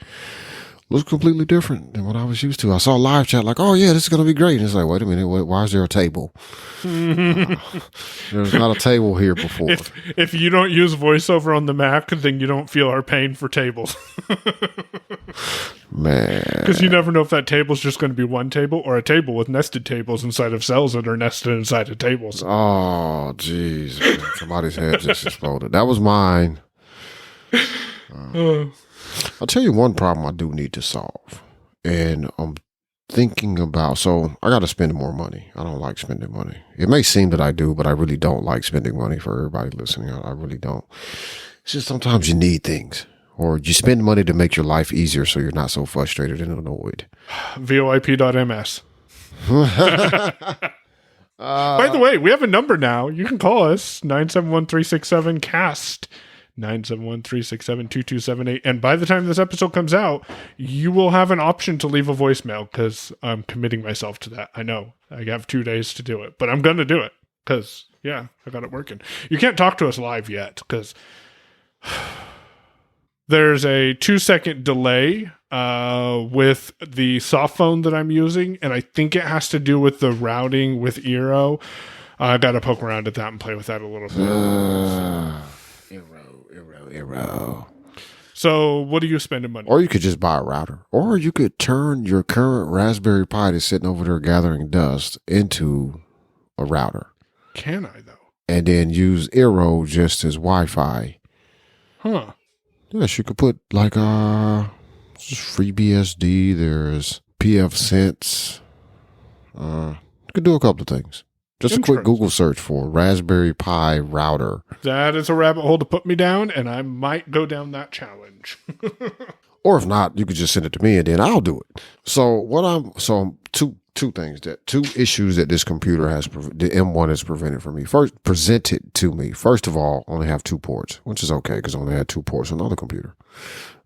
looks completely different than what I was used to. I saw live chat like, oh yeah, this is going to be great. And it's like, wait a minute, why is there a table? There's not a table here before. If you don't use VoiceOver on the Mac, then you don't feel our pain for tables. Man. Because you never know if that table is just going to be one table or a table with nested tables inside of cells that are nested inside of tables. Oh, jeez. Somebody's head just exploded. That was mine. I'll tell you one problem I do need to solve. And I'm thinking about, so I got to spend more money. I don't like spending money. It may seem that I do, but I really don't like spending money for everybody listening. I really don't. It's just sometimes you need things. Or you spend money to make your life easier so you're not so frustrated and annoyed. VoIP.ms. By the way, we have a number now. You can call us, 971-367-CAST. 971-367-2278. And by the time this episode comes out, you will have an option to leave a voicemail because I'm committing myself to that. I know. I have 2 days to do it, but I'm going to do it because, I got it working. You can't talk to us live yet because There's a 2-second delay with the soft phone that I'm using, and I think it has to do with the routing with Eero. I got to poke around at that and play with that a little bit. Eero. So what are you spending money on? Or you could just buy a router. Or you could turn your current Raspberry Pi that's sitting over there gathering dust into a router. Can I, though? And then use Eero just as Wi-Fi. Huh. Yes, you could put like FreeBSD. There's pfSense. You could do a couple of things. Just a quick Google search for Raspberry Pi router. That is a rabbit hole to put me down, and I might go down that challenge. Or if not, you could just send it to me and then I'll do it. So two issues that this computer has, the M1 has presented to me. First of all, only have 2 ports, which is okay because I only had 2 ports on another computer.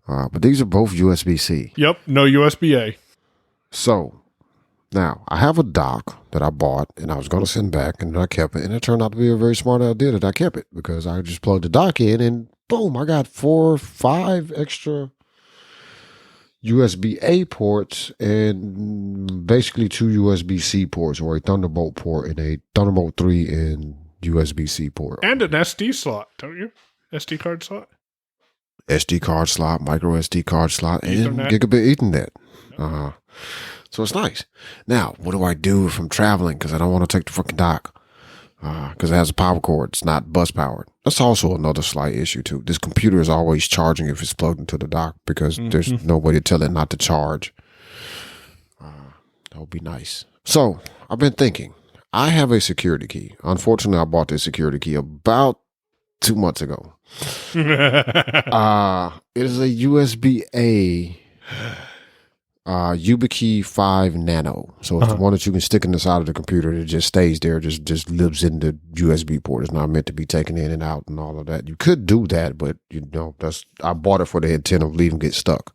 But these are both USB-C. Yep, no USB-A. So now I have a dock that I bought and I was going to send back, and I kept it, and it turned out to be a very smart idea that I kept it because I just plugged the dock in and boom, I got 4 or 5 extra USB-A ports and basically 2 USB-C ports, or a Thunderbolt port and a Thunderbolt 3 and USB-C port. And an SD slot, don't you? SD card slot? SD card slot, micro SD card slot, Ethernet. And gigabit Ethernet. So it's nice. Now, what do I do if I'm traveling because I don't want to take the fucking dock? Because it has a power cord. It's not bus powered. That's also another slight issue too. This computer is always charging if it's plugged into the dock because there's no way to tell it not to charge. That would be nice. So I've been thinking. I have a security key. Unfortunately, I bought this security key about 2 months ago. It is a USB-A YubiKey 5 Nano. So it's the one that you can stick in the side of the computer. It just stays there, just lives in the USB port. It's not meant to be taken in and out and all of that. You could do that, but I bought it for the intent of leaving it stuck.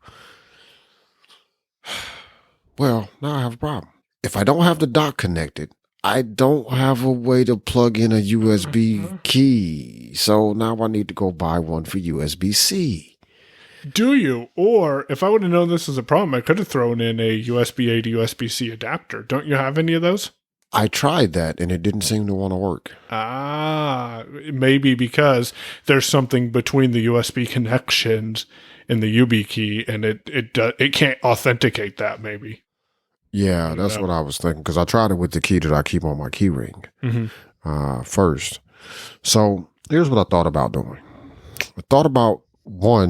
Well, now I have a problem. If I don't have the dock connected, I don't have a way to plug in a USB key. So now I need to go buy one for USB-C. Do you? Or if I would have known this was a problem, I could have thrown in a USB-A to USB-C adapter. Don't you have any of those? I tried that and it didn't seem to want to work. Maybe because there's something between the USB connections and the YubiKey, and it can't authenticate that. Maybe. Yeah, that's what I was thinking because I tried it with the key that I keep on my key ring first. So here's what I thought about doing. I thought about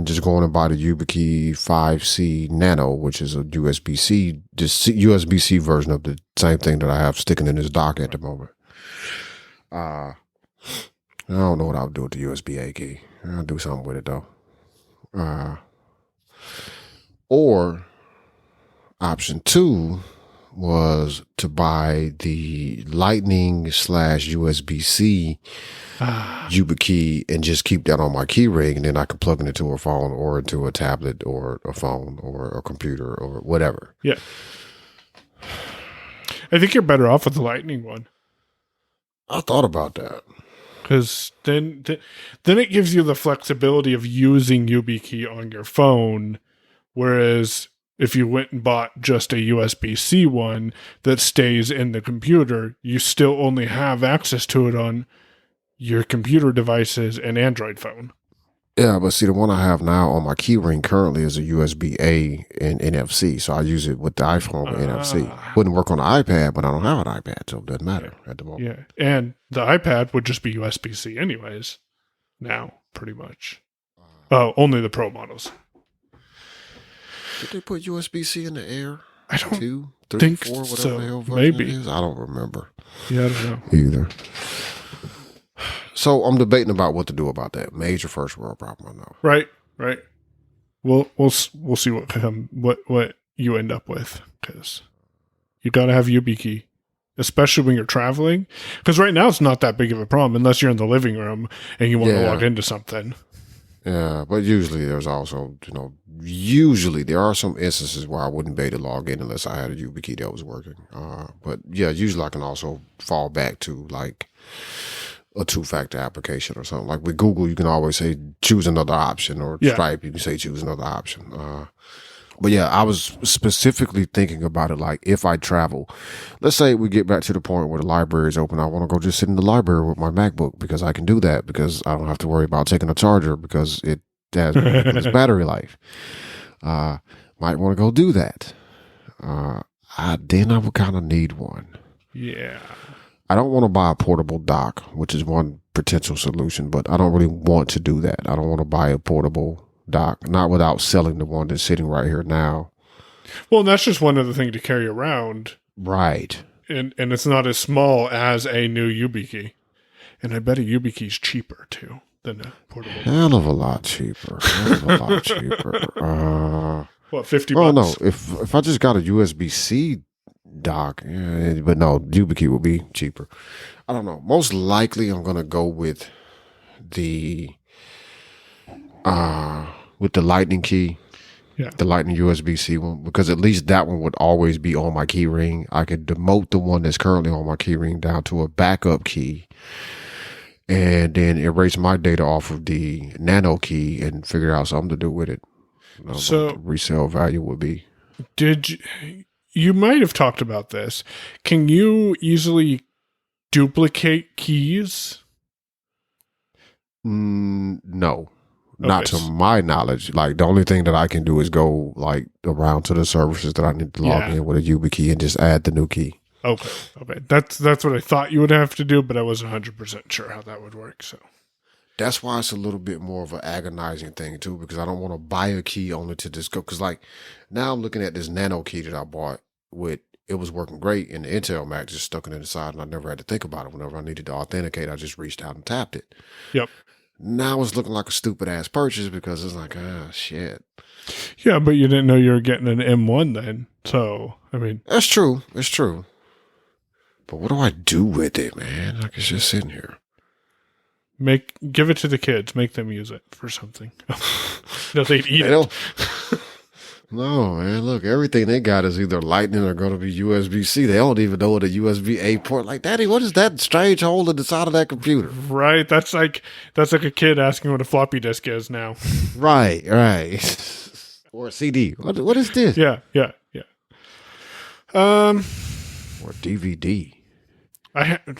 just going and buy the YubiKey 5C Nano, which is a USB-C, just USB-C version of the same thing that I have sticking in this dock at the moment. I don't know what I'll do with the USB-A key. I'll do something with it though. Or option 2 was to buy the Lightning / USB-C YubiKey and just keep that on my key ring, and then I can plug it into a phone or into a tablet or a phone or a computer or whatever. Yeah. I think you're better off with the Lightning one. I thought about that. Because then it gives you the flexibility of using YubiKey on your phone, whereas if you went and bought just a USB-C one that stays in the computer, you still only have access to it on your computer devices and Android phone. Yeah, but see, the one I have now on my key ring currently is a USB-A and NFC, so I use it with the iPhone with NFC. Wouldn't work on the iPad, but I don't have an iPad, so it doesn't matter at the moment. Yeah, and the iPad would just be USB-C anyways, now, pretty much. Only the Pro models. Did they put USB-C in the Air? I don't 2, 3, think 4, whatever so. the hell version Maybe. it is? I don't remember. Yeah, I don't know. Either. So I'm debating about what to do about that. Major first world problem, I know. Right. We'll see what you end up with, because you got to have YubiKey, especially when you're traveling. Because right now it's not that big of a problem unless you're in the living room and you want to log into something. Yeah, but usually there's also, usually there are some instances where I wouldn't be able to log in unless I had a YubiKey that was working. But yeah, usually I can also fall back to like a two-factor application or something. Like with Google, you can always say choose another option, or Stripe, you can say choose another option. But yeah, I was specifically thinking about it like if I travel, let's say we get back to the point where the library is open, I want to go just sit in the library with my MacBook because I can do that because I don't have to worry about taking a charger because it has ridiculous battery life. Might want to go do that. Then I would kind of need one. Yeah. I don't want to buy a portable dock, which is one potential solution, but I don't really want to do that. I don't want to buy a portable dock, not without selling the one that's sitting right here now. Well, that's just one other thing to carry around. Right. And it's not as small as a new YubiKey. And I bet a YubiKey's cheaper, too, than a portable dock. Hell of a lot cheaper. What, $50? Well, no. If I just got a USB-C dock, but no, YubiKey will be cheaper. I don't know. Most likely I'm going to go with the Lightning key, the Lightning USB-C one, because at least that one would always be on my key ring. I could demote the one that's currently on my key ring down to a backup key and then erase my data off of the nano key and figure out something to do with it. So what the resale value would be. You might have talked about this. Can you easily duplicate keys? No. Not to my knowledge. Like the only thing that I can do is go like around to the services that I need to log in with a YubiKey and just add the new key. Okay. That's what I thought you would have to do, but I wasn't 100% sure how that would work. So that's why it's a little bit more of an agonizing thing too, because I don't want to buy a key only to just go. Because like now I'm looking at this nano key that I bought with. It was working great, and the Intel Mac just stuck it in the side, and I never had to think about it. Whenever I needed to authenticate, I just reached out and tapped it. Yep. Now it's looking like a stupid ass purchase because it's like, shit. Yeah, but you didn't know you were getting an M1 then. So, I mean. That's true. It's true. But what do I do with it, man? Like it's just sitting here. Give it to the kids. Make them use it for something. No, they'd eat it. No, man. Look, everything they got is either Lightning or going to be USB-C. They don't even know what a USB-A port. Like, Daddy, what is that strange hole in the side of that computer? Right. That's like a kid asking what a floppy disk is now. Right. Or a CD. What is this? Yeah. Or DVD.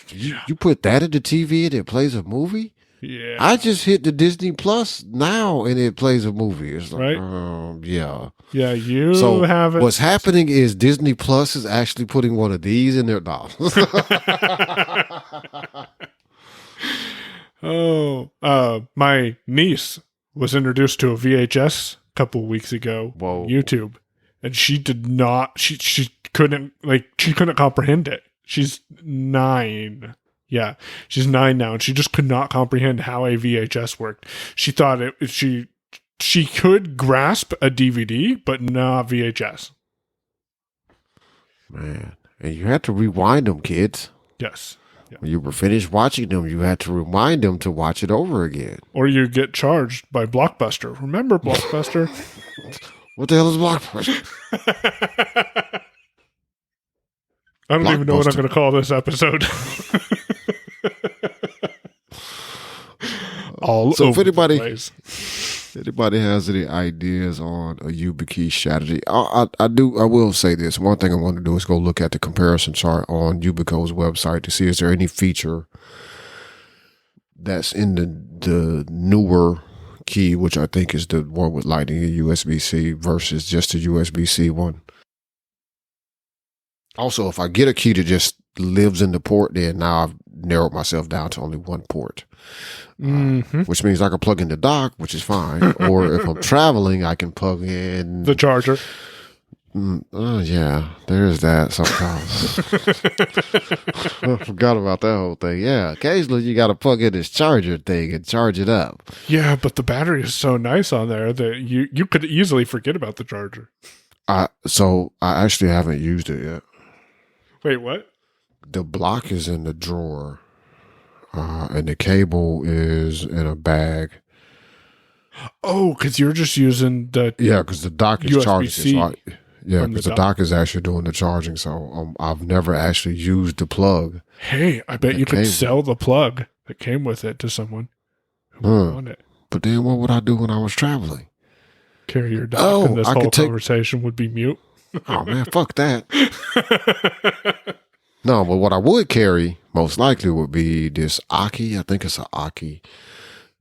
You put that in the TV and it plays a movie? Yeah. I just hit the Disney Plus now and it plays a movie. It's like, right? Yeah. Yeah, so have it. What's happening is Disney Plus is actually putting one of these in their dolls. My niece was introduced to a VHS a couple weeks ago on YouTube, and she did not. She couldn't comprehend it. She's 9. Yeah, she's 9 now, and she just could not comprehend how a VHS worked. She thought she could grasp a DVD, but not VHS. Man, and you had to rewind them, kids. Yes. Yeah. When you were finished watching them, you had to remind them to watch it over again. Or you get charged by Blockbuster. Remember Blockbuster? What the hell is Blockbuster? I don't even know what I'm going to call this episode. So if anybody has any ideas on a YubiKey strategy, I will say this. One thing I want to do is go look at the comparison chart on Yubico's website to see is there any feature that's in the newer key, which I think is the one with Lightning and USB-C versus just the USB-C one. Also, if I get a key that just lives in the port, then now I've narrowed myself down to only one port, which means I can plug in the dock, which is fine. Or if I'm traveling, I can plug in the charger. Yeah, there's that sometimes. I forgot about that whole thing. Yeah, occasionally you got to plug in this charger thing and charge it up. Yeah, but the battery is so nice on there that you could easily forget about the charger. So I actually haven't used it yet. Wait, what? The block is in the drawer, and the cable is in a bag. Oh, because you're just using the because the dock is USB-C charging. Because the dock is actually doing the charging. So I've never actually used the plug. Hey, I bet you could sell the plug that came with it to someone who would want it. But then what would I do when I was traveling? Carry your dock, and this I whole could take- conversation would be mute. Oh, man, fuck that. No, but what I would carry most likely would be this Aki. I think it's an Aki.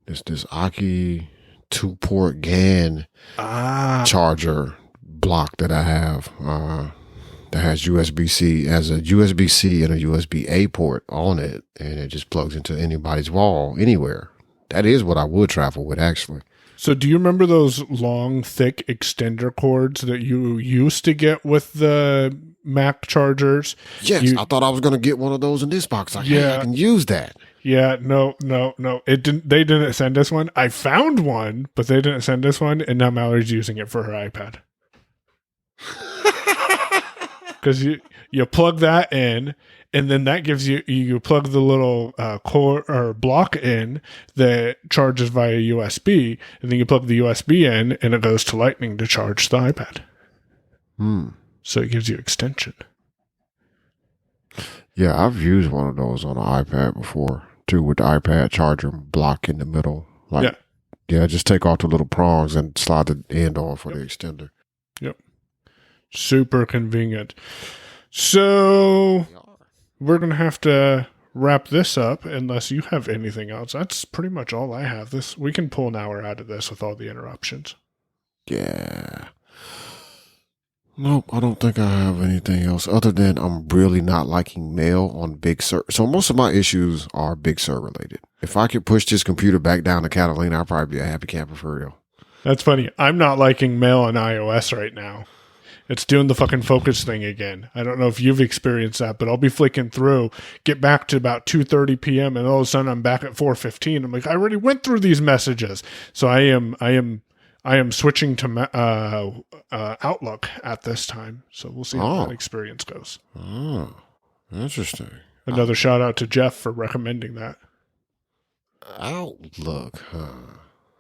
This Aki 2-port GAN charger block that I have that has USB-C as a USB-C and a USB-A port on it, and it just plugs into anybody's wall anywhere. That is what I would travel with, actually. So do you remember those long, thick extender cords that you used to get with the Mac chargers? Yes, I thought I was going to get one of those in this box. Like, hey, I can use that. Yeah, no. It didn't. They didn't send us one. I found one, but they didn't send us one, and now Mallory's using it for her iPad. Because you plug that in, and then that gives you plug the little cord or block in that charges via USB, and then you plug the USB in, and it goes to Lightning to charge the iPad. So it gives you extension. Yeah, I've used one of those on an iPad before too, with the iPad charger block in the middle. Like, yeah, just take off the little prongs and slide the end on for the extender. Yep. Super convenient. So we're going to have to wrap this up unless you have anything else. That's pretty much all I have. We can pull an hour out of this with all the interruptions. Yeah. Nope, I don't think I have anything else other than I'm really not liking mail on Big Sur. So most of my issues are Big Sur related. If I could push this computer back down to Catalina, I'd probably be a happy camper for real. That's funny. I'm not liking mail on iOS right now. It's doing the fucking focus thing again. I don't know if you've experienced that, but I'll be flicking through, get back to about 2:30 p.m. and all of a sudden I'm back at 4:15. I'm like, I already went through these messages. So I am switching to Outlook at this time. So we'll see how that experience goes. Oh, interesting. Another shout out to Jeff for recommending that. Outlook, huh?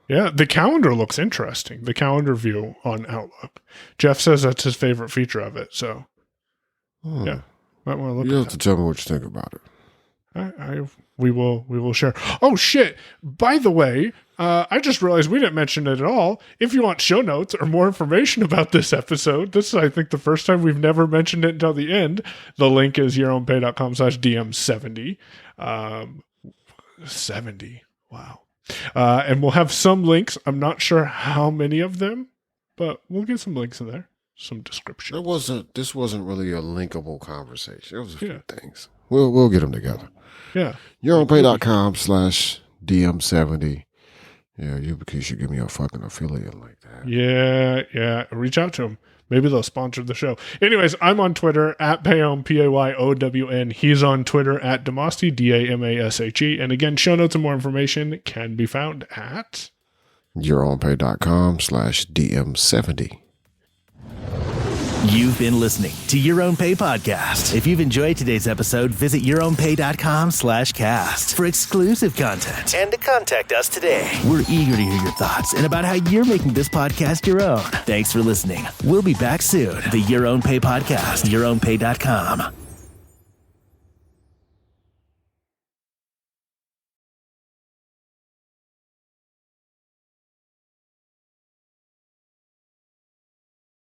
Yeah, the calendar looks interesting. The calendar view on Outlook. Jeff says that's his favorite feature of it. So, yeah, might want to look. You have to tell me what you think about it. We will share. Oh shit! By the way, I just realized we didn't mention it at all. If you want show notes or more information about this episode, this is, I think, the first time we've never mentioned it until the end. The link is yourownpay.com/DM70. 70. Wow. And we'll have some links. I'm not sure how many of them, but we'll get some links in there. Some description. This wasn't really a linkable conversation. It was a few things. We'll get them together. Yeah. yourownpay.com/DM70. Yeah, you should give me a fucking affiliate like that. Yeah. Reach out to them. Maybe they'll sponsor the show. Anyways, I'm on Twitter at Payon, P-A-Y-O-W-N. He's on Twitter at Damashe, D-A-M-A-S-H-E. And again, show notes and more information can be found at yourownpay.com/DM70. You've been listening to Your Own Pay Podcast. If you've enjoyed today's episode, visit yourownpay.com/cast for exclusive content and to contact us today. We're eager to hear your thoughts and about how you're making this podcast your own. Thanks for listening. We'll be back soon. The Your Own Pay Podcast, yourownpay.com.